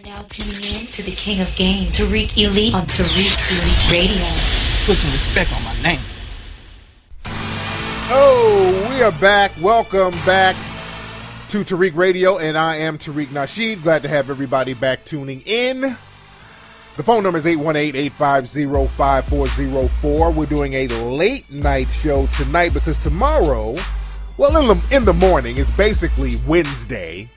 Now tuning in to the King of Game, Tariq Elite on Tariq Elite Radio. Put some respect on my name. Oh, we are back. Welcome back to Tariq Radio, and I am Tariq Nasheed. Glad to have everybody back tuning in. The phone number is 818-850-5404. We're doing a late night show tonight because tomorrow, well, in the morning, it's basically Wednesday.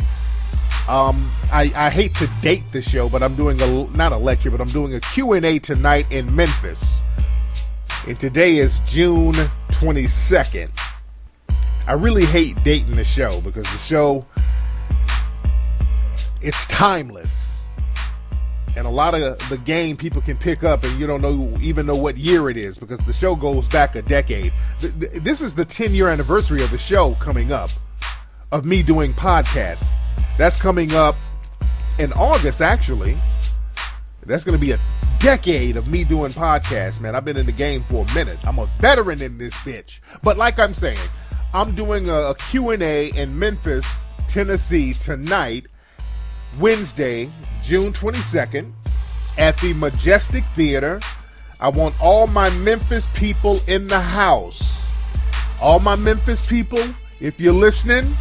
I hate to date the show, but I'm doing not a lecture, but I'm doing a Q&A tonight in Memphis. And today is June 22nd. I really hate dating the show because the show, it's timeless. And a lot of the game people can pick up and you don't even know what year it is because the show goes back a decade. This is the 10-year anniversary of the show coming up, of me doing podcasts. That's coming up in August, actually. That's going to be a decade of me doing podcasts, man. I've been in the game for a minute. I'm a veteran in this bitch. But like I'm saying, I'm doing a Q&A in Memphis, Tennessee tonight, Wednesday, June 22nd, at the Majestic Theater. I want all my Memphis people in the house. All my Memphis people, if you're listening,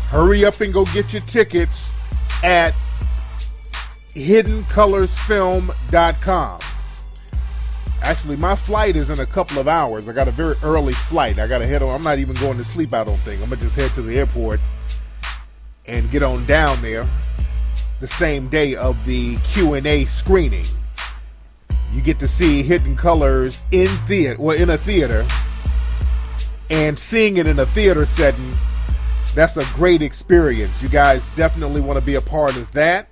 hurry up and go get your tickets at hiddencolorsfilm.com. Actually, my flight is in a couple of hours. I got a very early flight. I got to head on. I'm not even going to sleep, I don't think. I'm going to just head to the airport and get on down there the same day of the Q&A screening. You get to see Hidden Colors in a theater, and seeing it in a theater setting, that's a great experience. You guys definitely want to be a part of that.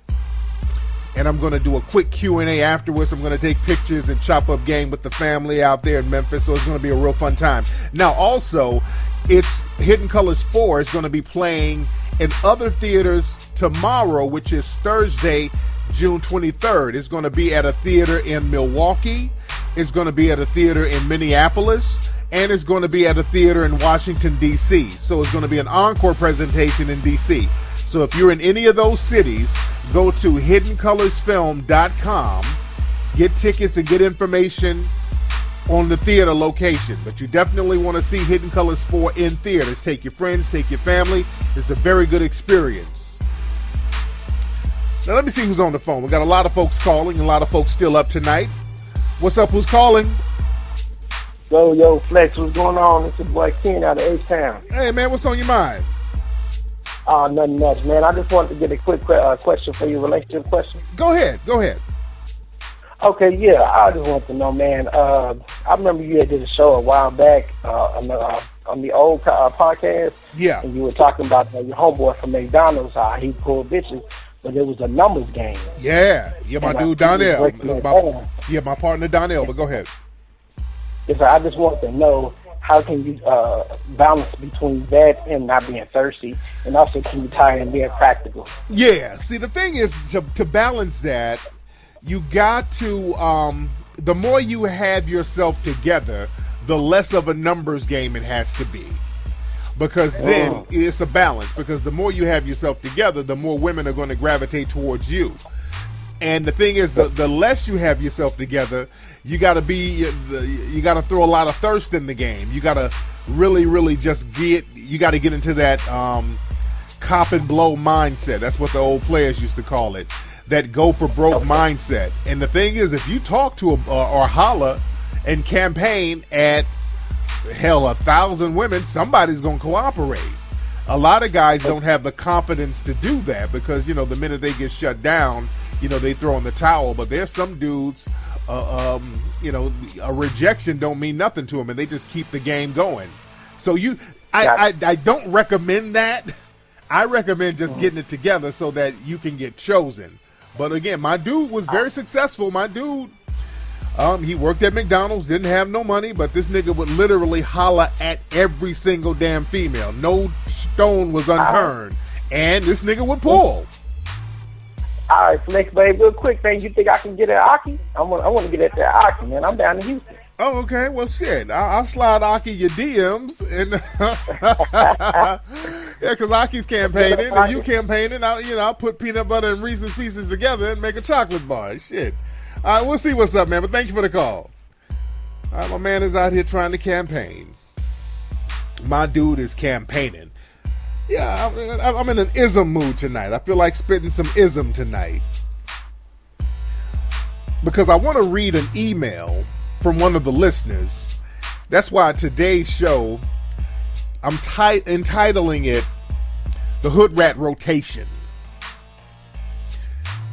And I'm going to do a quick Q&A afterwards. I'm going to take pictures and chop up game with the family out there in Memphis. So it's going to be a real fun time. Now, also, it's Hidden Colors 4 is going to be playing in other theaters tomorrow, which is Thursday, June 23rd. It's going to be at a theater in Milwaukee. It's going to be at a theater in Minneapolis. And it's going to be at a theater in Washington, D.C. So it's going to be an encore presentation in D.C. So if you're in any of those cities, go to hiddencolorsfilm.com, get tickets and get information on the theater location. But you definitely want to see Hidden Colors 4 in theaters. Take your friends, take your family. It's a very good experience. Now let me see who's on the phone. We got a lot of folks calling, a lot of folks still up tonight. What's up? Who's calling? Yo, Flex, what's going on? It's your boy Ken out of H-Town. Hey, man, what's on your mind? Nothing much, man. I just wanted to get a quick question for you, relationship question. Go ahead. Okay, yeah, I just want to know, man. I remember you did a show a while back on the old podcast. Yeah. And you were talking about your homeboy from McDonald's, how he pulled bitches, but it was a numbers game. Yeah, my dude Donnell. My partner Donnell, but go ahead. Yes, I just want to know, how can you balance between that and not being thirsty, and also can you tie in being practical? Yeah, see, the thing is, to balance that, you got to, the more you have yourself together, the less of a numbers game it has to be. Because then it's a balance, because the more you have yourself together, the more women are going to gravitate towards you. And the thing is, the less you have yourself together, you got to throw a lot of thirst in the game. You got to really just you got to get into that cop and blow mindset. That's what the old players used to call it, that go for broke mindset. And the thing is, if you talk to or holler and campaign at 1,000 women, somebody's going to cooperate. A lot of guys don't have the confidence to do that because, the minute they get shut down, they throw in the towel. But there's some dudes, a rejection don't mean nothing to them, and they just keep the game going. So I don't recommend that. I recommend just getting it together so that you can get chosen. But again, my dude was very successful. My dude, he worked at McDonald's, didn't have no money, but this nigga would literally holler at every single damn female. No stone was unturned. And this nigga would pull. All right, Flex, babe, real quick, man. You think I can get at Aki? I want to get at that Aki, man. I'm down in Houston. Oh, okay. Well, shit. I'll slide Aki your DMs. And Yeah, because Aki's campaigning and you campaigning. I'll put peanut butter and Reese's Pieces together and make a chocolate bar. Shit. All right, we'll see what's up, man. But thank you for the call. All right, my man is out here trying to campaign. My dude is campaigning. Yeah, I'm in an ism mood tonight. I feel like spitting some ism tonight. Because I want to read an email from one of the listeners. That's why today's show, I'm entitling it The Hoodrat Rotation.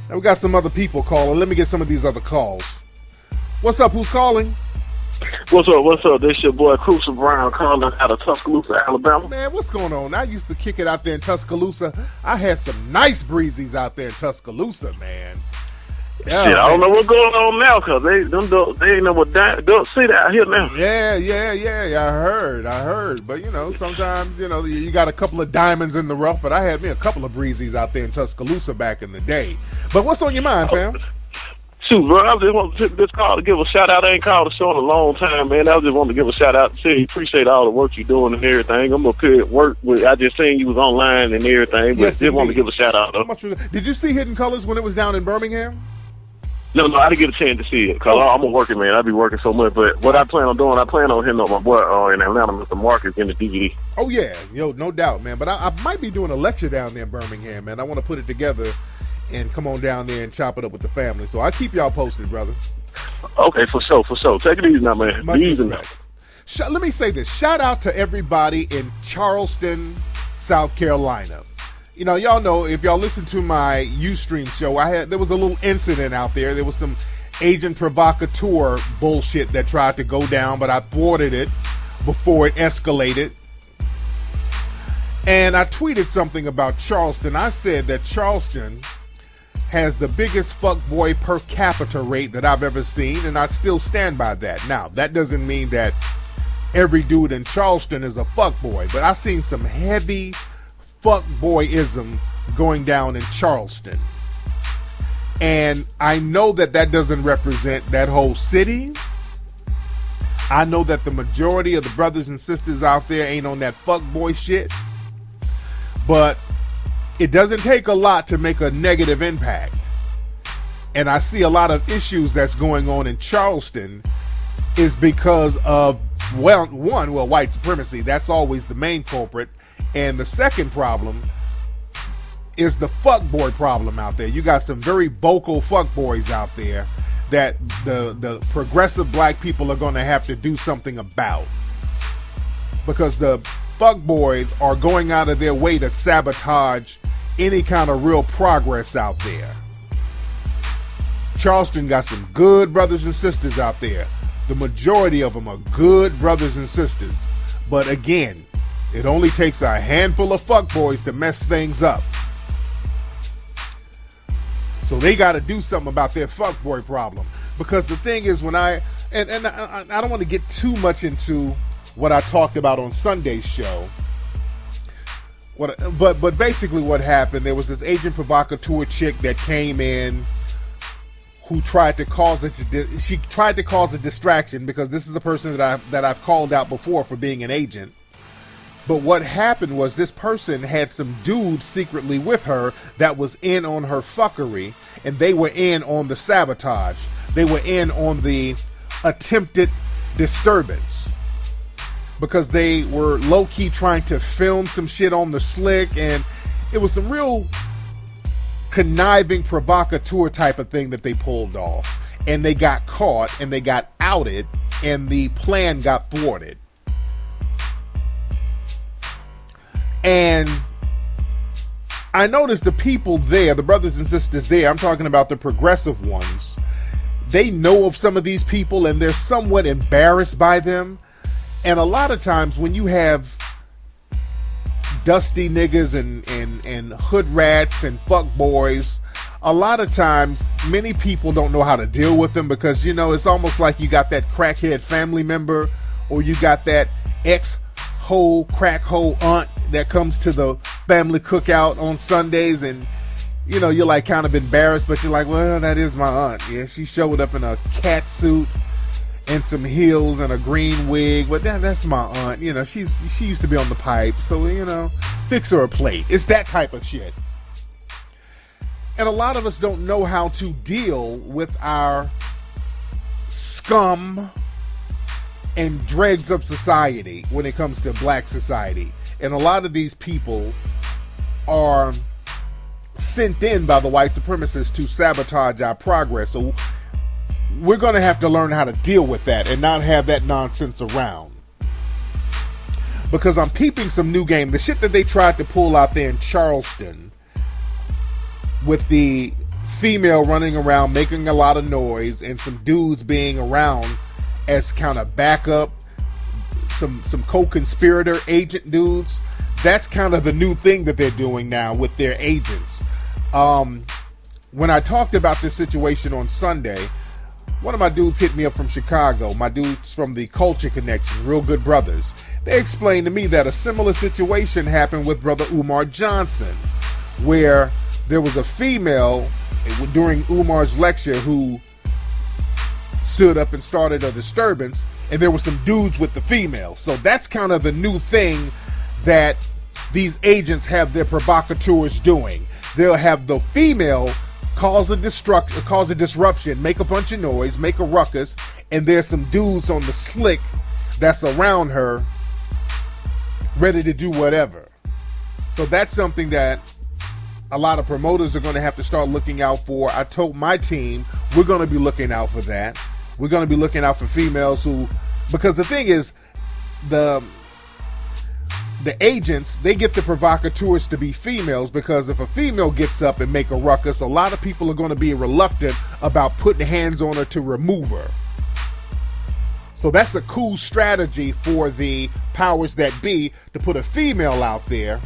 Now we got some other people calling. Let me get some of these other calls. What's up? Who's calling? What's up? This your boy Crucial Brown calling out of Tuscaloosa, Alabama. Man, what's going on? I used to kick it out there in Tuscaloosa. I had some nice breezies out there in Tuscaloosa, man. Yeah, shit, I don't know what's going on now because they ain't know what don't see that out here now. Yeah. I heard. But sometimes you got a couple of diamonds in the rough. But I had me a couple of breezies out there in Tuscaloosa back in the day. But what's on your mind, fam? Shoot, bro, I just want to take this call to give a shout out. I ain't called the show in a long time, man. I just want to give a shout out to you. Appreciate all the work you're doing and everything. I'm up here at work with. I just seen you was online and everything, but yes, just want to give a shout out though. Did you see Hidden Colors when it was down in Birmingham? No, I didn't get a chance to see it because I'm a working man. I be working so much. But what I plan on doing, I plan on hitting up my boy in Atlanta, Mr. Marcus, in the DVD. Oh yeah, no doubt, man. But I might be doing a lecture down there in Birmingham, man. I want to put it together and come on down there and chop it up with the family. So I'll keep y'all posted, brother. Okay, for sure. Take it easy now, man. Much respect. Let me say this. Shout out to everybody in Charleston, South Carolina. Y'all know, if y'all listen to my Ustream show, there was a little incident out there. There was some agent provocateur bullshit that tried to go down, but I thwarted it before it escalated. And I tweeted something about Charleston. I said that Charleston has the biggest fuckboy per capita rate that I've ever seen, and I still stand by that. Now, that doesn't mean that every dude in Charleston is a fuckboy, but I've seen some heavy fuckboyism going down in Charleston. And I know that doesn't represent that whole city. I know that the majority of the brothers and sisters out there ain't on that fuckboy shit. But it doesn't take a lot to make a negative impact. And I see a lot of issues that's going on in Charleston is because of, white supremacy. That's always the main culprit. And the second problem is the fuckboy problem out there. You got some very vocal fuckboys out there that the progressive black people are going to have to do something about. Because the fuckboys are going out of their way to sabotage any kind of real progress out there. Charleston got some good brothers and sisters out there. The majority of them are good brothers and sisters. But again, it only takes a handful of fuckboys to mess things up. So they got to do something about their fuckboy problem. Because the thing is, when I don't want to get too much into what I talked about on Sunday's show. But basically what happened, there was this agent provocateur chick that came in who tried to cause a distraction, because this is the person that I've called out before for being an agent. But what happened was this person had some dude secretly with her that was in on her fuckery, and they were in on the sabotage. They were in on the attempted disturbance, because they were low-key trying to film some shit on the slick, and it was some real conniving provocateur type of thing that they pulled off. And they got caught, and they got outed, and the plan got thwarted. And I noticed the people there, the brothers and sisters there, I'm talking about the progressive ones, they know of some of these people and they're somewhat embarrassed by them. And a lot of times when you have dusty niggas and hood rats and fuck boys, a lot of times many people don't know how to deal with them, because it's almost like you got that crackhead family member, or you got that crack hole aunt that comes to the family cookout on Sundays, and you're like kind of embarrassed, but you're like, well, that is my aunt. Yeah, she showed up in a cat suit and some heels and a green wig. But that's my aunt. You know, she used to be on the pipe. So, you know, fix her a plate. It's that type of shit. And a lot of us don't know how to deal with our scum and dregs of society when it comes to black society. And a lot of these people are sent in by the white supremacists to sabotage our progress. So we're going to have to learn how to deal with that and not have that nonsense around. Because I'm peeping some new game. The shit that they tried to pull out there in Charleston with the female running around making a lot of noise and some dudes being around as kind of backup, some co-conspirator agent dudes. That's kind of the new thing that they're doing now with their agents. When I talked about this situation on Sunday, one of my dudes hit me up from Chicago. My dudes from the Culture Connection, Real Good Brothers. They explained to me that a similar situation happened with Brother Umar Johnson, where there was a female during Umar's lecture who stood up and started a disturbance, and there were some dudes with the female. So that's kind of the new thing that these agents have their provocateurs doing. They'll have the female cause a disruption, make a bunch of noise, make a ruckus, and there's some dudes on the slick that's around her ready to do whatever. So that's something that a lot of promoters are going to have to start looking out for. I told my team we're going to be looking out for that. We're going to be looking out for females who, because the thing is, the agents, they get the provocateurs to be females, because if a female gets up and make a ruckus, a lot of people are going to be reluctant about putting hands on her to remove her. So that's a cool strategy for the powers that be, to put a female out there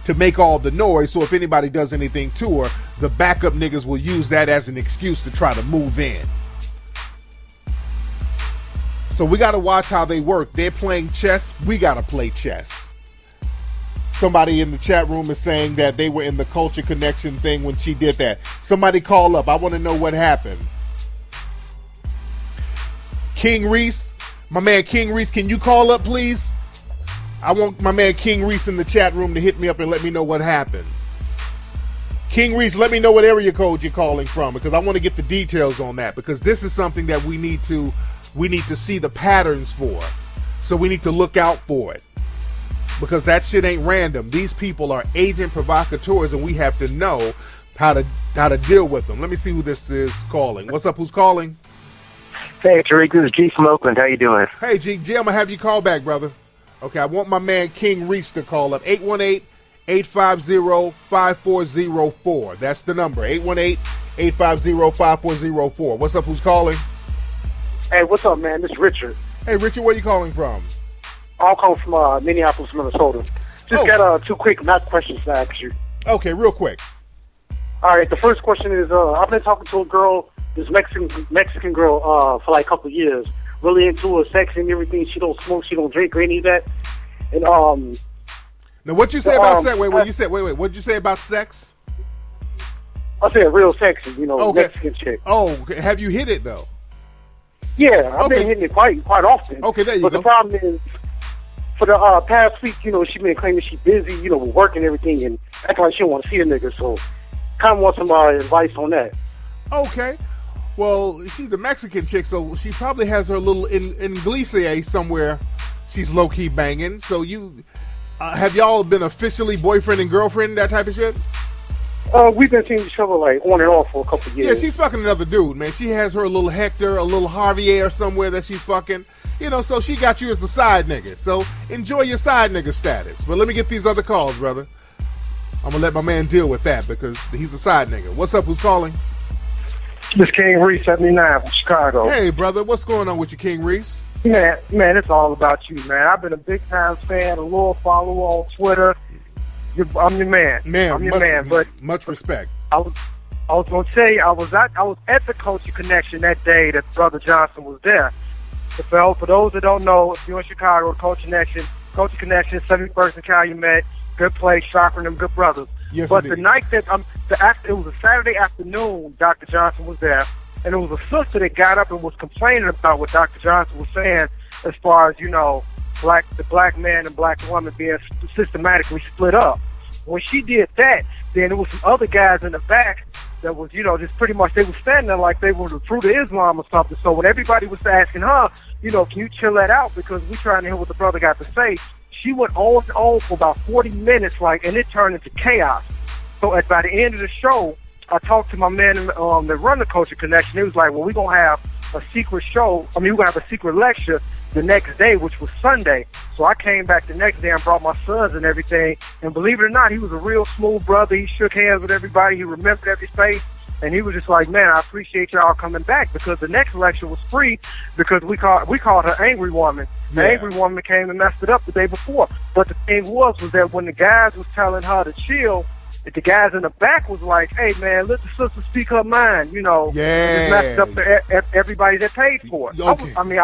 to make all the noise, so if anybody does anything to her, the backup niggas will use that as an excuse to try to move in. So we got to watch how they work. They're playing chess. We got to play chess. Somebody in the chat room is saying that they were in the Culture Connection thing when she did that. Somebody call up. I want to know what happened. King Reese, my man King Reese, can you call up, please? I want my man King Reese in the chat room to hit me up and let me know what happened. King Reese, let me know what area code you're calling from, because I want to get the details on that, because this is something that we need to see the patterns for. So we need to look out for it, because that shit ain't random. These people are agent provocateurs, and we have to know how to deal with them. Let me see who this is calling. What's up? Who's calling? Hey, Tariq, this is G from Oakland. How you doing? Hey, G, I'm going to have you call back, brother. Okay, I want my man King Reese to call up. 818-850-5404. That's the number, 818-850-5404. What's up? Who's calling? Hey, what's up, man? This is Richard. Hey, Richard, where you calling from? I'm calling from Minneapolis, Minnesota. Just got two quick math questions to ask you. Okay, real quick. All right, the first question is, I've been talking to a girl, this Mexican girl, for like a couple of years. Really into her sex and everything. She don't smoke, she don't drink or any of that. And now, what you say about sex? Wait. What'd you say about sex? I said real sexy, Mexican chick. Oh, have you hit it though? Yeah, I've been hitting it quite often. Okay, there you go. But the problem is, for the past week, she been claiming she's busy, with work and everything, and acting like she don't want to see the nigga. So, kind of want some advice on that. Okay. Well, she's the Mexican chick, so she probably has her little inglise somewhere she's low-key banging. So have y'all been officially boyfriend and girlfriend, that type of shit? We've been seeing each other like on and off for a couple of years. Yeah, she's fucking another dude, man. She has her little Hector, a little Javier somewhere that she's fucking. So she got you as the side nigga. So enjoy your side nigga status. But let me get these other calls, brother. I'm going to let my man deal with that because he's a side nigga. What's up? Who's calling? This King Reese, 79 from Chicago. Hey, brother. What's going on with you, King Reese? Man, it's all about you, man. I've been a big-time fan, a loyal follower on Twitter. I'm your man. I'm your man. But much respect. I was going to tell you, I was at the Culture Connection that day that Brother Johnson was there. For those that don't know, if you're in Chicago, Culture Connection, 71st and Calumet, good place, Shocker and them good brothers. Yes, but indeed. the night that it was a Saturday afternoon, Dr. Johnson was there, and it was a sister that got up and was complaining about what Dr. Johnson was saying as far as, the black man and black woman being systematically split up. When she did that, then there was some other guys in the back that was, just pretty much, they were standing there like they were the fruit of Islam or something. So when everybody was asking her, can you chill that out because we trying to hear what the brother got to say, she went on and on for about 40 minutes, and it turned into chaos. So by the end of the show, I talked to my man that run the Culture Connection. He was like, well, we're going to have a secret show. We're going to have a secret lecture the next day, which was Sunday. So I came back the next day and brought my sons and everything. And believe it or not, he was a real smooth brother. He shook hands with everybody. He remembered every face. And he was just like, man, I appreciate y'all coming back, because the next lecture was free because we called her Angry Woman. The Angry Woman came and messed it up the day before. But the thing was that when the guys was telling her to chill, the guys in the back was like, hey, man, let the sister speak her mind, It messed up everybody that paid for it. Okay.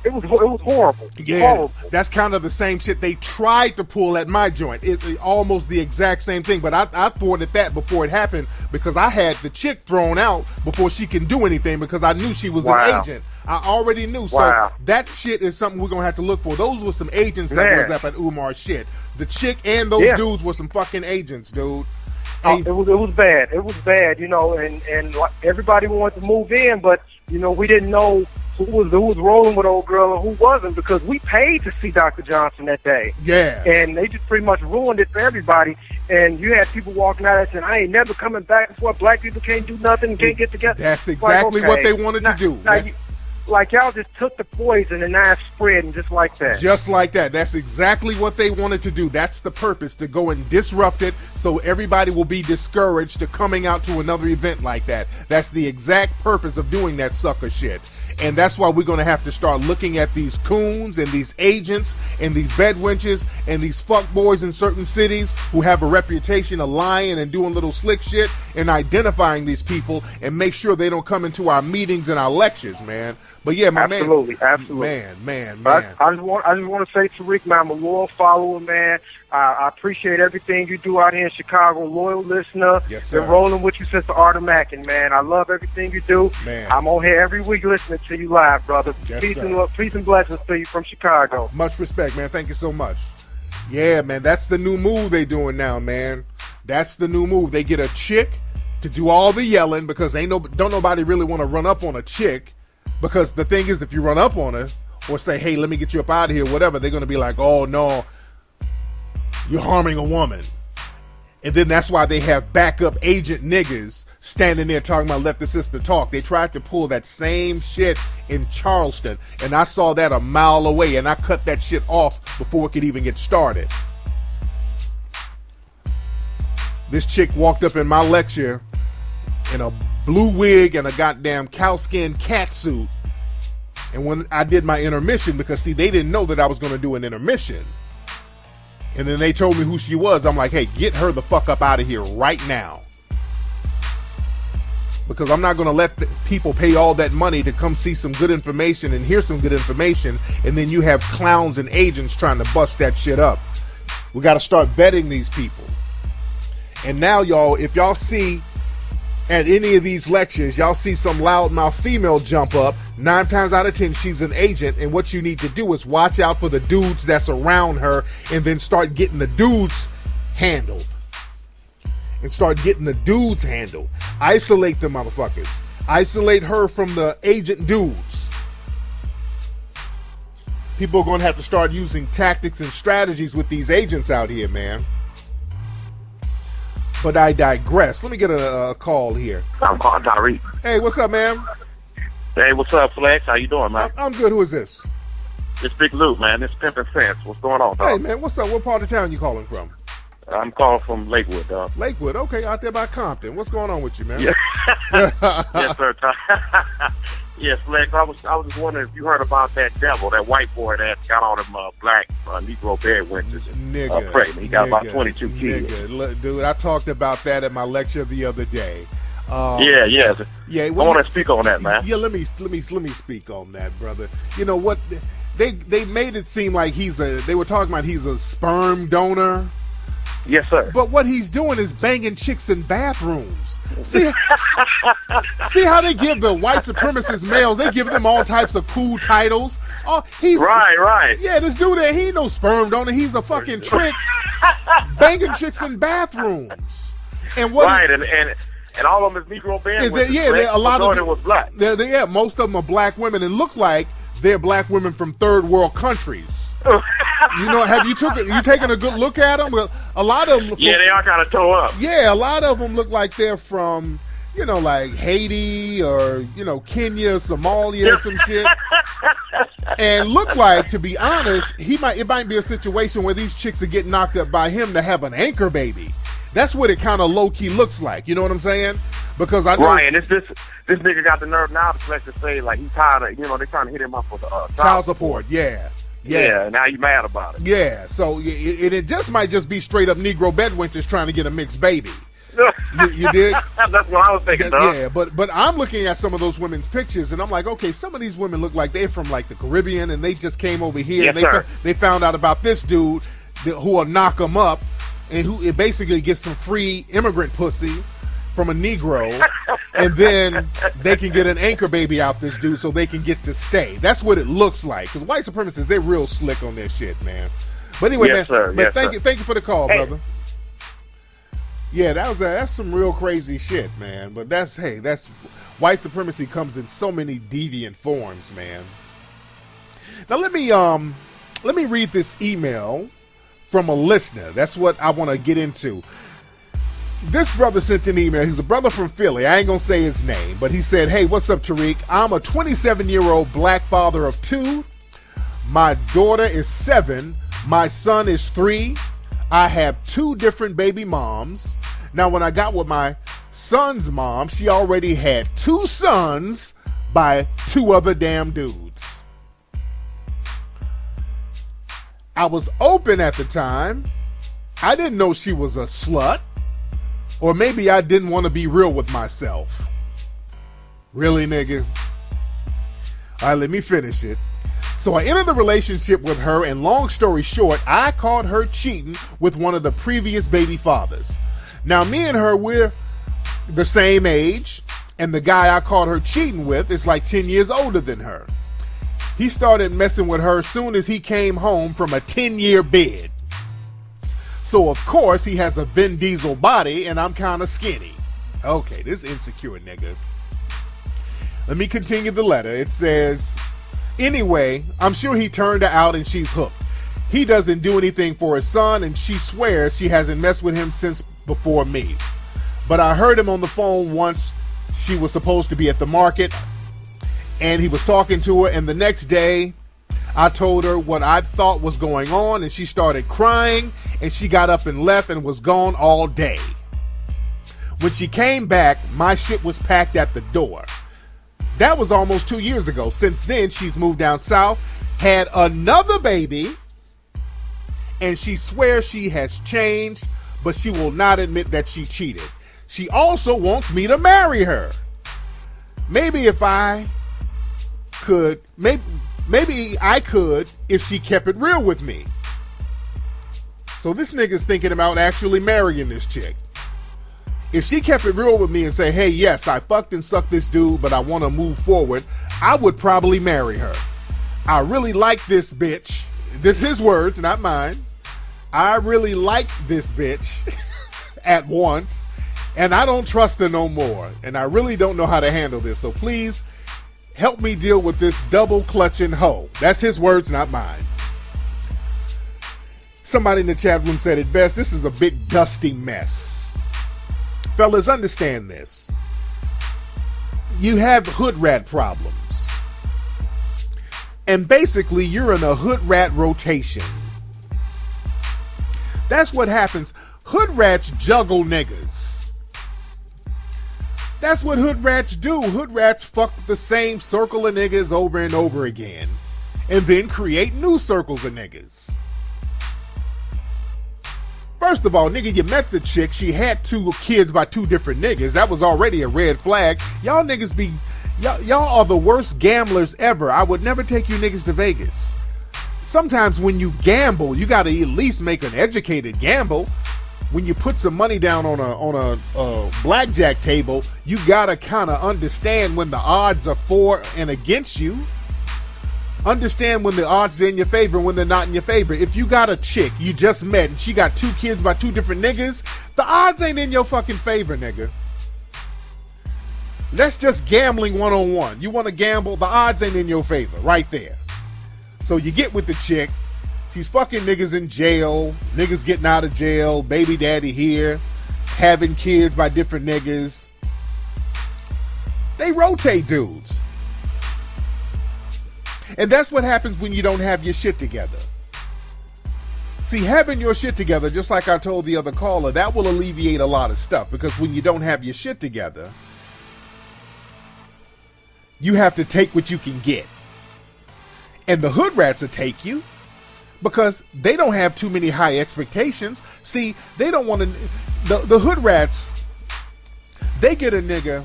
It was horrible. Yeah, horrible. That's kind of the same shit they tried to pull at my joint. It almost the exact same thing, but I thwarted that before it happened because I had the chick thrown out before she can do anything because I knew she was an agent. I already knew. So that shit is something we're going to have to look for. Those were some agents that was up at Umar's shit. The chick and those dudes were some fucking agents, dude. It was bad. It was bad, and everybody wanted to move in, but, we didn't know who was rolling with old girl and who wasn't, because we paid to see Dr. Johnson that day. Yeah. And they just pretty much ruined it for everybody. And you had people walking out and saying, I ain't never coming back before black people can't do nothing, can't get together. That's exactly what they wanted to do. Like y'all just took the poison and now it's spreading just like that. Just like that. That's exactly what they wanted to do. That's the purpose, to go and disrupt it so everybody will be discouraged to coming out to another event like that. That's the exact purpose of doing that sucker shit. And that's why we're going to have to start looking at these coons and these agents and these bedwenches and these fuckboys in certain cities who have a reputation of lying and doing little slick shit, and identifying these people and make sure they don't come into our meetings and our lectures, man. But yeah, my absolutely. man. I just want to say, Tariq, man, I'm a loyal follower, man. I appreciate everything you do out here in Chicago. Loyal listener. Yes, sir. Been rolling with you since the Art of Mackin', man. I love everything you do. Man. I'm on here every week listening to you live, brother. Yes, peace sir. and blessings to you from Chicago. Much respect, man. Thank you so much. Yeah, man, that's the new move they doing now, man. That's the new move. They get a chick to do all the yelling because don't nobody really want to run up on a chick, because the thing is, if you run up on her or say, hey, let me get you up out of here, whatever, they're going to be like, oh, no, you're harming a woman. And then that's why they have backup agent niggas standing there talking about let the sister talk. They tried to pull that same shit in Charleston, and I saw that a mile away, and I cut that shit off before it could even get started. This chick walked up in my lecture in a blue wig and a goddamn cowskin catsuit. And when I did my intermission, because see, they didn't know that I was going to do an intermission. And then they told me who she was. I'm like, hey, get her the fuck up out of here right now. Because I'm not going to let people pay all that money to come see some good information and hear some good information, and then you have clowns and agents trying to bust that shit up. We got to start vetting these people. And now, y'all, if y'all see at any of these lectures, y'all see some loudmouth female jump up, 9 times out of 10, she's an agent, and what you need to do is watch out for the dudes that's around her, and then start getting the dudes handled. Isolate the motherfuckers. Isolate her from the agent dudes. People are going to have to start using tactics and strategies with these agents out here, man. But I digress. Let me get a call here. I'm calling Tariq. Hey, what's up, man? Hey, what's up, Flex? How you doing, man? I'm good. Who is this? It's Big Luke, man. It's Pimpin' Fence. What's going on, dog? Hey, man, what's up? What part of town you calling from? I'm calling from Lakewood, dog. Lakewood, okay, out there by Compton. What's going on with you, man? Yeah. Yes, sir. Yes, Flex. I was just wondering if you heard about that devil, that white boy that got all them black Negro bedwenches pregnant. He got about 22 kids. Look, dude, I talked about that at my lecture the other day. Yeah. I want to speak on that, man. Yeah, let me speak on that, brother. You know what? They made it seem like they were talking about he's a sperm donor Yes, sir. But what he's doing is banging chicks in bathrooms. See how they give the white supremacist males, they give them all types of cool titles. Oh, he's Right. Yeah, this dude there, he ain't no sperm donor. He's a fucking trick banging chicks in bathrooms. And what? Right, and all of them is Negro band. A lot of them was black. Most of them are black women and look like they're black women from third world countries. You know, have you taken a good look at them? A lot of them. They are kind of toe up. Yeah, a lot of them look like they're from, like Haiti or Kenya, Somalia, or some shit. And look like, to be honest, it might be a situation where these chicks are getting knocked up by him to have an anchor baby. That's what it kind of low key looks like. You know what I'm saying? Because I know. Right, and this nigga got the nerve now to say like he's tired of they're trying to hit him up for the child support. Yeah. Now you mad about it. Yeah, so it just might just be straight up Negro bedwenches trying to get a mixed baby. You did? That's what I was thinking, dog. Yeah, but I'm looking at some of those women's pictures, and I'm like, okay, some of these women look like they're from like the Caribbean, and they just came over here, yes, and they found out about this dude who will knock them up, and who it basically gets some free immigrant pussy from a Negro, and then they can get an anchor baby out this dude so they can get to stay. That's what it looks like. Because white supremacists, they're real slick on their shit, man. But anyway, yes, man, sir. thank you for the call, brother. Yeah, that's some real crazy shit, man. But that's white supremacy comes in so many deviant forms, man. Now let me read this email from a listener. That's what I want to get into. This brother sent an email. He's a brother from Philly. I ain't gonna say his name, but he said, "Hey, what's up, Tariq? I'm a 27-year-old black father of 2. My daughter is 7. My son is 3. I have 2 different baby moms. Now, when I got with my son's mom, she already had 2 sons by 2 other damn dudes. I was open at the time. I didn't know she was a slut. Or maybe I didn't want to be real with myself." Really, nigga? All right, let me finish it. "So I entered the relationship with her, and long story short, I caught her cheating with one of the previous baby fathers. Now, me and her, we're the same age, and the guy I caught her cheating with is like 10 years older than her. He started messing with her as soon as he came home from a 10-year bid. So, of course, he has a Vin Diesel body, and I'm kind of skinny." Okay, this insecure nigga. Let me continue the letter. It says, "Anyway, I'm sure he turned her out and she's hooked. He doesn't do anything for his son, and she swears she hasn't messed with him since before me. But I heard him on the phone once she was supposed to be at the market, and he was talking to her, and the next day I told her what I thought was going on, and she started crying, and she got up and left and was gone all day. When she came back, my shit was packed at the door. That was almost 2 years ago. Since then, she's moved down south, had another baby, and she swears she has changed, but she will not admit that she cheated. She also wants me to marry her. Maybe I could if she kept it real with me." So this nigga's thinking about actually marrying this chick. "If she kept it real with me and say, hey, yes, I fucked and sucked this dude, but I want to move forward, I would probably marry her. I really like this bitch." This is his words, not mine. "I really like this bitch at once, and I don't trust her no more, and I really don't know how to handle this. So please help me deal with this double clutching hoe." That's his words, not mine. Somebody in the chat room said it best. This is a big dusty mess. Fellas, understand this. You have hood rat problems. And basically, you're in a hood rat rotation. That's what happens. Hood rats juggle niggas. That's what hood rats do. Hood rats fuck the same circle of niggas over and over again, and then create new circles of niggas. First of all, nigga, you met the chick. She had 2 kids by 2 different niggas. That was already a red flag. Y'all niggas y'all are the worst gamblers ever. I would never take you niggas to Vegas. Sometimes when you gamble, you got to at least make an educated gamble. when you put some money down on a blackjack table, you gotta kind of understand when the odds are for and against you. Understand when the odds are in your favor and when they're not in your favor. If you got a chick you just met and she got 2 kids by 2 different niggas, the odds ain't in your fucking favor, nigga. That's just gambling 101. You want to gamble, the odds ain't in your favor right there. So you get with the chick. She's fucking niggas in jail, niggas getting out of jail, baby daddy here, having kids by different niggas. They rotate dudes. And that's what happens when you don't have your shit together. See, having your shit together, just like I told the other caller, that will alleviate a lot of stuff, because when you don't have your shit together, you have to take what you can get. And the hood rats will take you because they don't have too many high expectations. See, they don't want to... The hood rats, they get a nigga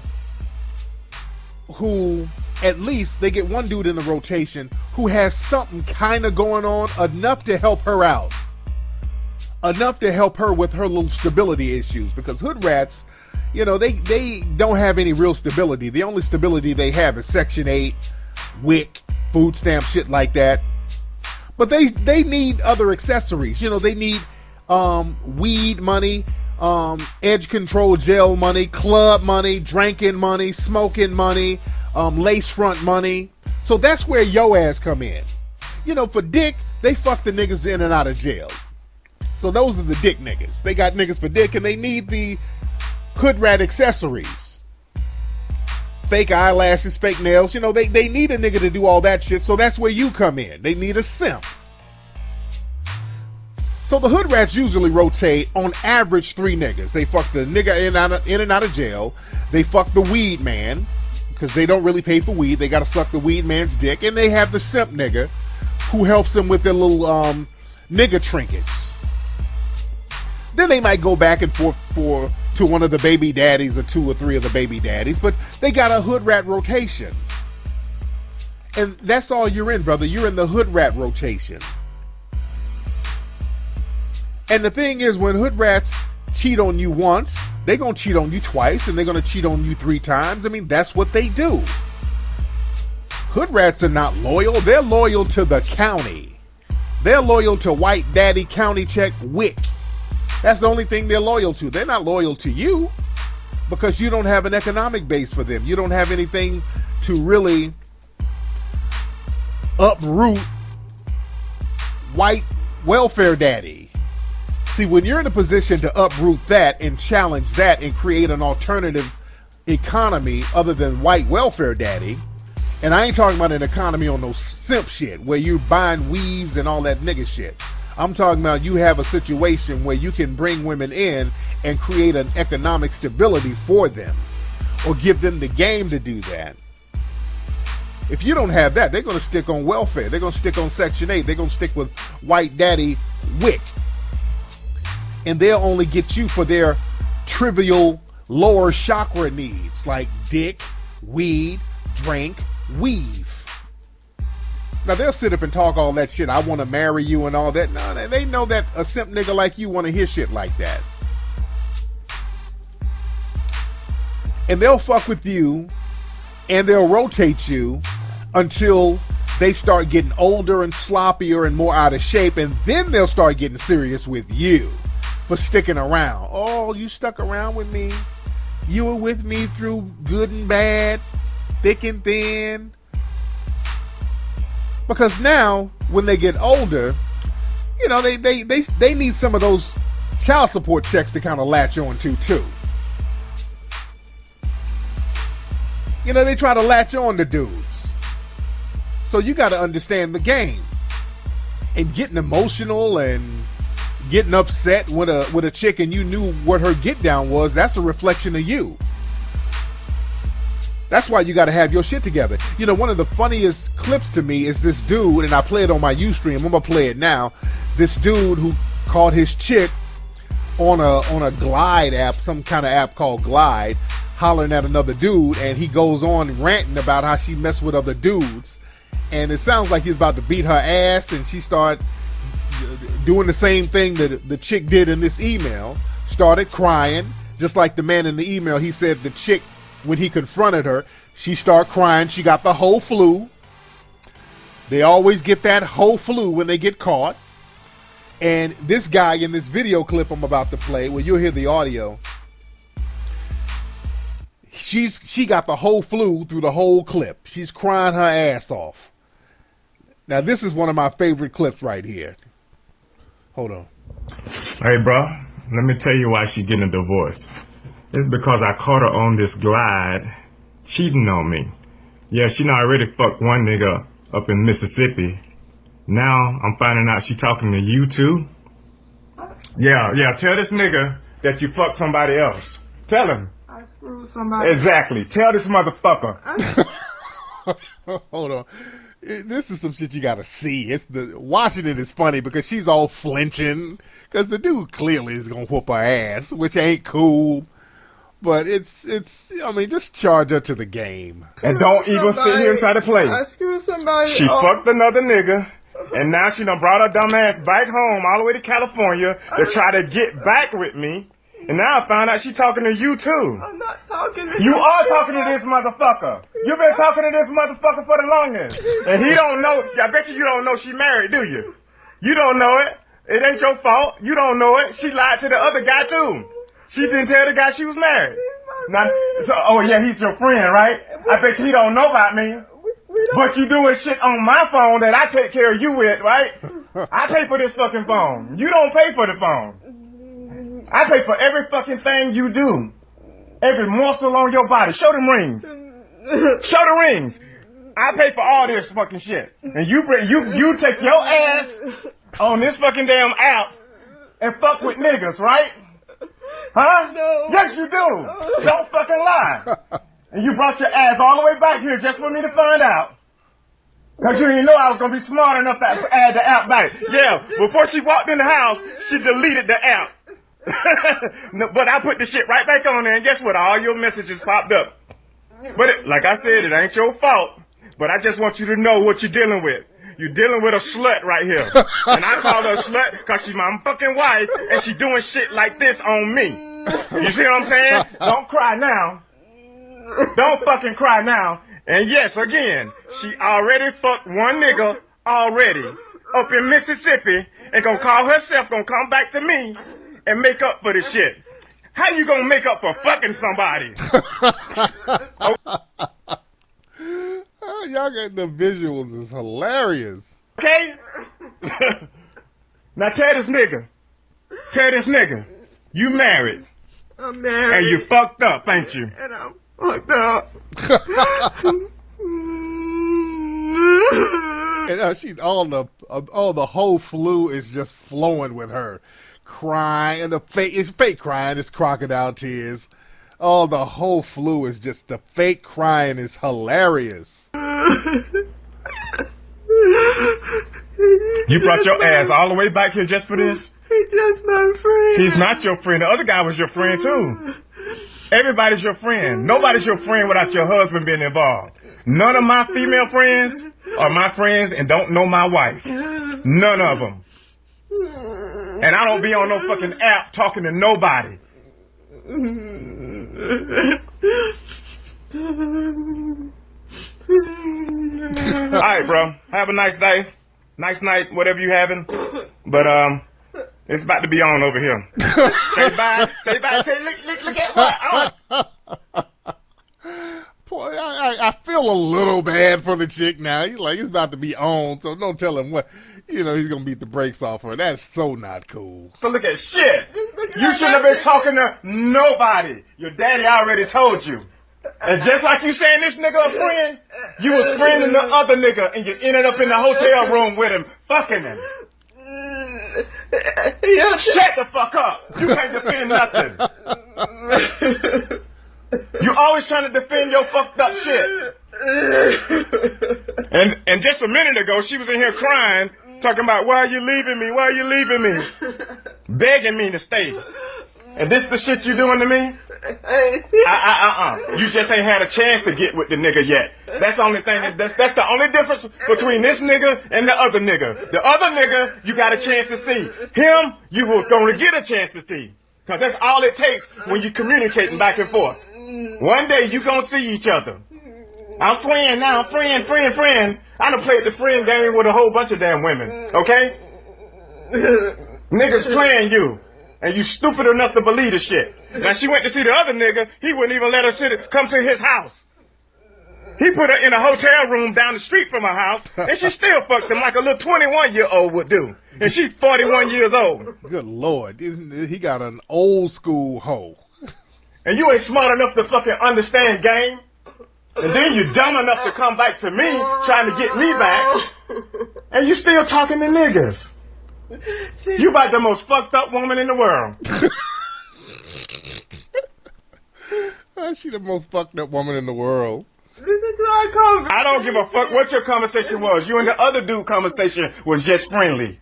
who... At least they get one dude in the rotation who has something kind of going on, enough to help her out. Enough to help her with her little stability issues. Because hood rats, you know, they don't have any real stability. The only stability they have is Section 8, WIC, food stamp, shit like that. But they need other accessories. You know, they need weed money, edge control gel money, club money, drinking money, smoking money, lace front money. So that's where yo ass come in. You know, for dick, they fuck the niggas in and out of jail. So those are the dick niggas. They got niggas for dick, and they need the hood rat accessories. Fake eyelashes, fake nails. You know, they need a nigga to do all that shit. So that's where you come in. They need a simp. So the hood rats usually rotate on average 3 niggas. They fuck the nigga in and out of jail. They fuck the weed man, because they don't really pay for weed. They gotta suck the weed man's dick. And they have the simp nigga who helps them with their little nigga trinkets. Then they might go back and forth to one of the baby daddies or 2 or 3 of the baby daddies, but they got a hood rat rotation. And that's all you're in, brother. You're in the hood rat rotation. And the thing is, when hood rats cheat on you once, they're going to cheat on you twice, and they're going to cheat on you 3 times. I mean, that's what they do. Hood rats are not loyal. They're loyal to the county. They're loyal to white daddy county check WIC. That's the only thing they're loyal to. They're not loyal to you because you don't have an economic base for them. You don't have anything to really uproot white welfare daddy. See, when you're in a position to uproot that and challenge that and create an alternative economy other than white welfare daddy, and I ain't talking about an economy on no simp shit where you're buying weaves and all that nigga shit. I'm talking about you have a situation where you can bring women in and create an economic stability for them, or give them the game to do that. If you don't have that, they're going to stick on welfare. They're going to stick on Section 8. They're going to stick with white daddy WIC. And they'll only get you for their trivial lower chakra needs like dick, weed, drink, weave. Now they'll sit up and talk all that shit. I want to marry you and all that. No, they know that a simp nigga like you want to hear shit like that. And they'll fuck with you and they'll rotate you until they start getting older and sloppier and more out of shape. And then they'll start getting serious with you for sticking around. Oh, you stuck around with me. You were with me through good and bad, thick and thin. Because now, when they get older, you know, they need some of those child support checks to kind of latch on to too. You know, they try to latch on to dudes. So you got to understand the game. And getting emotional and getting upset with a chick and you knew what her get down was, that's a reflection of you. That's why you got to have your shit together. You know, one of the funniest clips to me is this dude, and I play it on my Ustream. I'm going to play it now. This dude who caught his chick on a Glide app, some kind of app called Glide, hollering at another dude, and he goes on ranting about how she messed with other dudes. And it sounds like he's about to beat her ass, and she started doing the same thing that the chick did in this email. started crying, just like the man in the email. He said the chick, when he confronted her, she started crying. She got the whole flu. They always get that whole flu when they get caught. And this guy in this video clip I'm about to play, well, you'll hear the audio. She got the whole flu through the whole clip. She's crying her ass off. Now, this is one of my favorite clips right here. Hold on. Hey, bro, let me tell you why she getting a divorce. It's because I caught her on this glide cheating on me. Yeah, she done already fucked one nigga up in Mississippi. Now I'm finding out she talking to you too. Yeah, tell this nigga that you fucked somebody else. Tell him. I screwed somebody. Exactly. Tell this motherfucker. Hold on. This is some shit you gotta see. Watching it is funny because she's all flinching because the dude clearly is gonna whoop her ass, which ain't cool. But it's. I mean, just charge her to the game. And don't even sit here and try to play. I screwed somebody. She fucked another nigga, and now she done brought her dumb ass back home all the way to California to try to get back with me. And now I found out she talking to you too. I'm not talking to you. You are talking to this motherfucker. You've been talking to this motherfucker for the longest. And he don't know. I bet you don't know she married, do you? You don't know it. It ain't your fault. You don't know it. She lied to the other guy too. She didn't tell the guy she was married. Now, oh yeah, he's your friend, right? I bet you he don't know about me. But you doing shit on my phone that I take care of you with, right? I pay for this fucking phone. You don't pay for the phone. I pay for every fucking thing you do. Every morsel on your body. Show them rings. Show the rings. I pay for all this fucking shit. And you take your ass on this fucking damn app and fuck with niggas, right? Huh? No. Yes, you do. Don't fucking lie. And you brought your ass all the way back here just for me to find out. Because you didn't know I was going to be smart enough to add the app back. Yeah, before she walked in the house, she deleted the app. But I put the shit right back on there, and guess what? All your messages popped up. But like I said, it ain't your fault. But I just want you to know what you're dealing with. You're dealing with a slut right here. And I call her a slut because she's my fucking wife, and she doing shit like this on me. You see what I'm saying? Don't cry now. Don't fucking cry now. And yes, again, she already fucked one nigga already up in Mississippi and gonna call herself, gonna come back to me and make up for this shit. How you gonna make up for fucking somebody? Oh, y'all got the visuals. Is hilarious. Okay? Now tell this nigga, you married. I'm married. And you fucked up, ain't you? And I'm fucked up. And she's all the whole flu is just flowing with her, crying. And it's fake crying. It's crocodile tears. Oh, the whole flu is just the fake crying is hilarious. You brought your ass all the way back here just for this? He's just my friend. He's not your friend. The other guy was your friend too. Everybody's your friend. Nobody's your friend without your husband being involved. None of my female friends are my friends and don't know my wife. None of them. And I don't be on no fucking app talking to nobody. Alright, bro. Have a nice day. Nice night, whatever you having. But, it's about to be on over here. Say bye. Say bye. Say, look at what? Boy, I feel a little bad for the chick now. He's like, it's about to be on, so don't tell him what. You know, he's going to beat the brakes off her. That's so not cool. So look at shit. You shouldn't have been talking to nobody. Your daddy already told you. And just like you saying this nigga a friend, you was friending the other nigga and you ended up in the hotel room with him, fucking him. Shut the fuck up. You can't defend nothing. You always trying to defend your fucked up shit. And just a minute ago, she was in here crying, talking about, why are you leaving me? Why are you leaving me? Begging me to stay. And this the shit you doing to me? You just ain't had a chance to get with the nigga yet. That's the only thing. That's the only difference between this nigga and the other nigga. The other nigga, you got a chance to see. Him, you was going to get a chance to see. Because that's all it takes when you're communicating back and forth. One day you gonna see each other. I'm friend now, friend. I done played the friend game with a whole bunch of damn women, okay? Niggas playing you, and you stupid enough to believe the shit. Now she went to see the other nigga, he wouldn't even let her come to his house. He put her in a hotel room down the street from her house, and she still fucked him like a little 21-year-old would do. And she's 41 years old. Good Lord. He got an old school hoe. And you ain't smart enough to fucking understand game. And then you dumb enough to come back to me, trying to get me back. And you still talking to niggas. You about the most fucked up woman in the world. She the most fucked up woman in the world. I don't give a fuck what your conversation was. You and the other dude conversation was just friendly.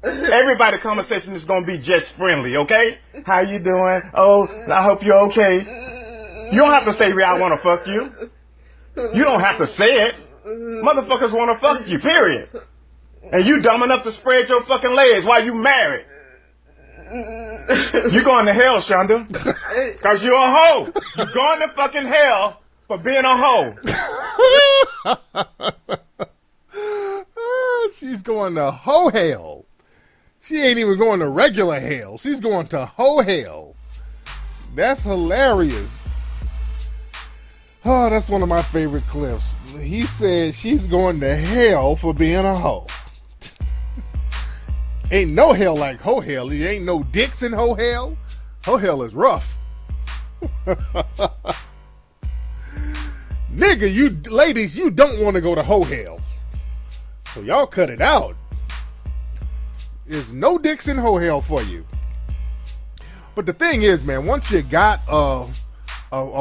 Everybody conversation is gonna be just friendly, okay? How you doing? Oh, I hope you're okay. You don't have to say, I wanna fuck you. You don't have to say it. Motherfuckers wanna fuck you, period. And you dumb enough to spread your fucking legs while you married. You going to hell, Shonda. Cause you're a hoe. You going to fucking hell for being a hoe. She's going to hoe hell. She ain't even going to regular hell. She's going to hoe hell. That's hilarious. Oh, that's one of my favorite clips. He said she's going to hell for being a hoe. Ain't no hell like hoe hell. There ain't no dicks in hoe hell. Hoe hell is rough. Nigga, you ladies, you don't want to go to hoe hell. So y'all cut it out. There's no dicks in hoe hell for you. But the thing is, man, once you got a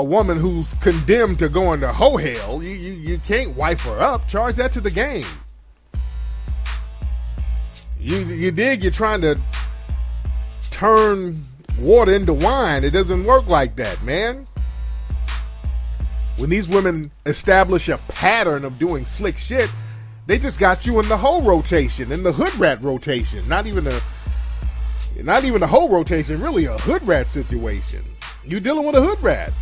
woman who's condemned to going to hoe hell, you can't wife her up. Charge that to the game. You dig? You're trying to turn water into wine. It doesn't work like that, man. When these women establish a pattern of doing slick shit, they just got you in the hoe rotation, in the hood rat rotation. Not even a hoe rotation, really a hood rat situation. You dealing with a hood rat.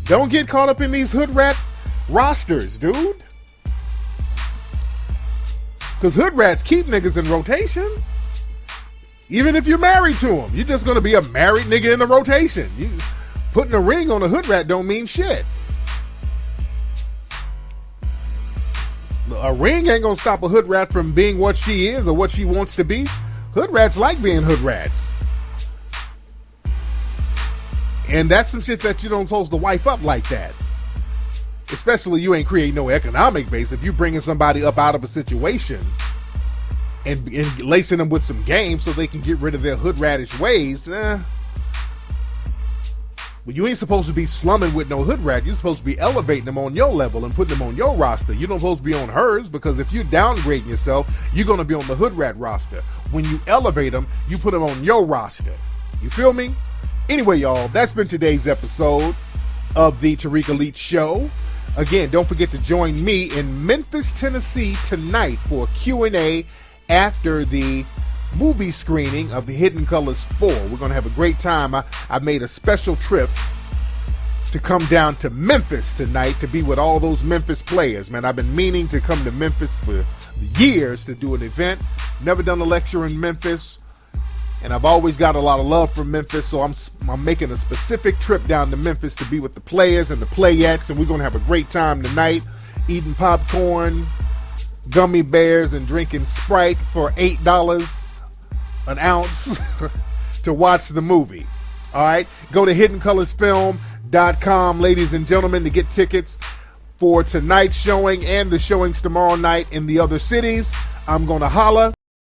Don't get caught up in these hood rat rosters, dude. Because hood rats keep niggas in rotation. Even if you're married to them, you're just going to be a married nigga in the rotation. You putting a ring on a hood rat don't mean shit. A ring ain't going to stop a hood rat from being what she is or what she wants to be. Hood rats like being hood rats. And that's some shit that you don't supposed to wife up like that. Especially you ain't creating no economic base. If you bringing somebody up out of a situation and lacing them with some game so they can get rid of their hood radish ways, But you ain't supposed to be slumming with no hood rat. You're supposed to be elevating them on your level and putting them on your roster. You don't supposed to be on hers, because if you're downgrading yourself, you're going to be on the hood rat roster. When you elevate them, you put them on your roster. You feel me? Anyway, y'all, that's been today's episode of the Tariq Elite Show. Again, don't forget to join me in Memphis, Tennessee tonight for a Q&A after the movie screening of The Hidden Colors 4. We're going to have a great time. I made a special trip to come down to Memphis tonight to be with all those Memphis players, man. I've been meaning to come to Memphis for years to do an event. Never done a lecture in Memphis. And I've always got a lot of love for Memphis, so I'm making a specific trip down to Memphis to be with the players and the playettes, and we're going to have a great time tonight, eating popcorn, gummy bears, and drinking Sprite for $8 an ounce to watch the movie. All right? Go to hiddencolorsfilm.com, ladies and gentlemen, to get tickets for tonight's showing and the showings tomorrow night in the other cities. I'm going to holla.